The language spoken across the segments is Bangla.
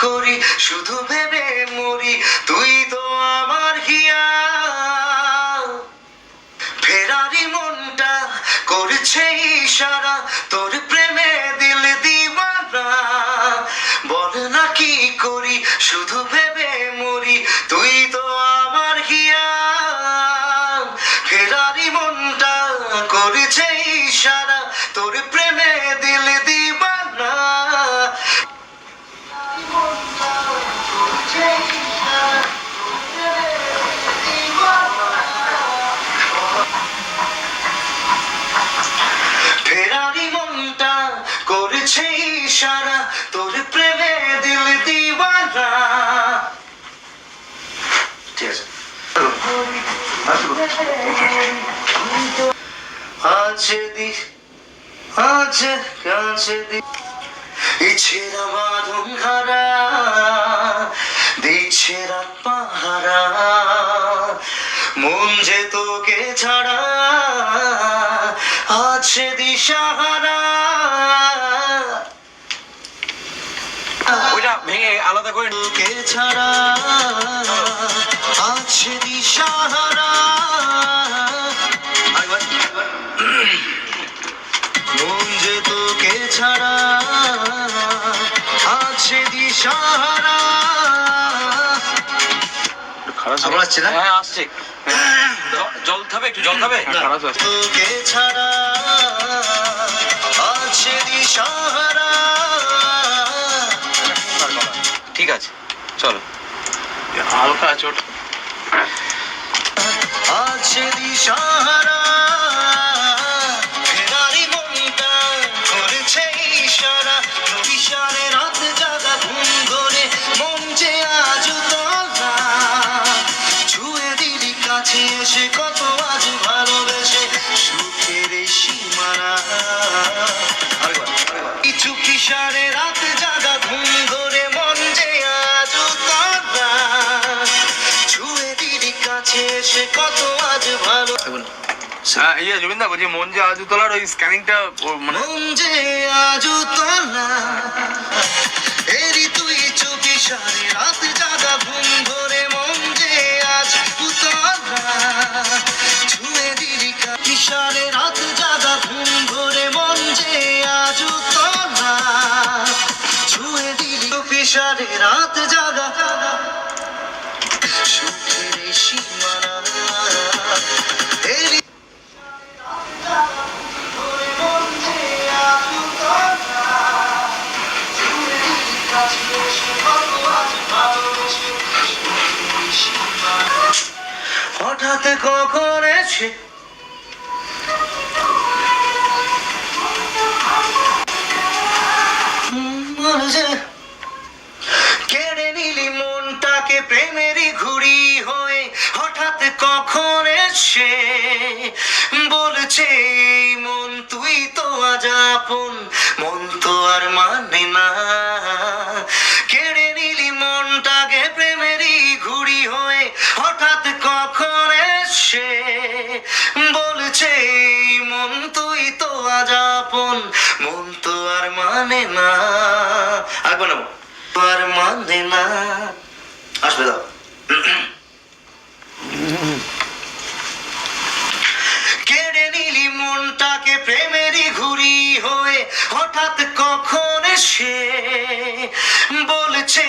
করি শুধু ভেবে মরি তুই তো আমার হিয়া ফেরারি মনটা করছে ইশারা তোর প্রেমে দিল দিওয়ানা বল না কি করি শুধু ভেবে মরি তুই তো আমার হিয়া ফেরারি মনটা করছে ইশারা তোর প্রেমে দিল দিওয়ানা ফেরারি মনটা করছে ইশারা তোর প্রেমে দিল দিওয়ানা ঠিক আছে ইচ্ছেরা বাঁধন হারা দিচ্ছে রাত পাহারা মন যে তোকে ছাড়া আছে দিশাহারা ওইটা ভেঙে আলাদা করে তোকে ছাড়া আছে দিশাহারা মন যে তোকে ছাড়া আছে দিশাহারা খারাপ আসছে না? হ্যাঁ আসছে। জল খাবে, একটু জল খাবে? খারাপ আসছে। তোকে ছাড়া আছে দিশাহারা ঠিক আছে চলো হালকা আছে ওটা আছে দিশাহারা ফেরারি মনটা করেছে ইশারা ইশারে রাত জাগা ঘুম ধরে মন যে আজ তোলা ছুঁয়ে দিলি কাছে এসে কত আজ ভালোবেসে সুখের সীমানা কিছু কিশারে রাত জাগা ঘুম ধরে মন যে আজ তোলা ছুঁয়ে দিলি কাছে এসে কত আজ ভালো জমিনদা বলছি মন যে আজু তোলার ওই স্ক্যানিংটা মানে মন যে আজু তোলা এরি তুই চোখে সারে রাত জাগা ঘুম ধরে মন যে আজ তোলা ছুঁয়ে দিলি কিশারে রাত জাগা ঘুম ধরে মন যে আজু তোলা ছুঁয়ে দিলি কিশারে রাত জাগা সুখের সীমানা এরি হঠাৎ কখন এসে কেড়ে নিলি মনটাকে প্রেমেরই ঘুড়ি হয়ে হঠাৎ কখন এসে বলছে মন তুই তো আজ আপন মন তো আর মানে না কেড়ে নিলি মনটাকে প্রেমেরই ঘুড়ি হয়ে হঠাৎ কখন এসে বলছে মন তুই তো আজ আপন মন তো আর মানে না আসবে না আর মানে না আসবে দাও কেড়ে নিলি মনটাকে প্রেমেরই ঘুড়ি হয়ে হঠাৎ কখন এসে বলছে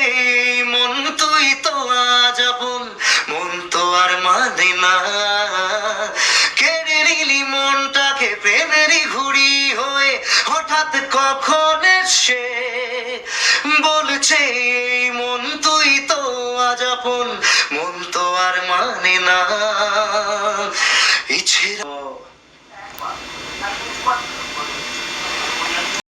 মন তুই তো আজ আপন মন তো আর মানে না কেড়ে নিলি মনটাকে প্রেমেরই ঘুড়ি হয়ে হঠাৎ কখন এসে বলছে মন তুই তো আজ আপন মন তো আর মানে না ইচ্ছে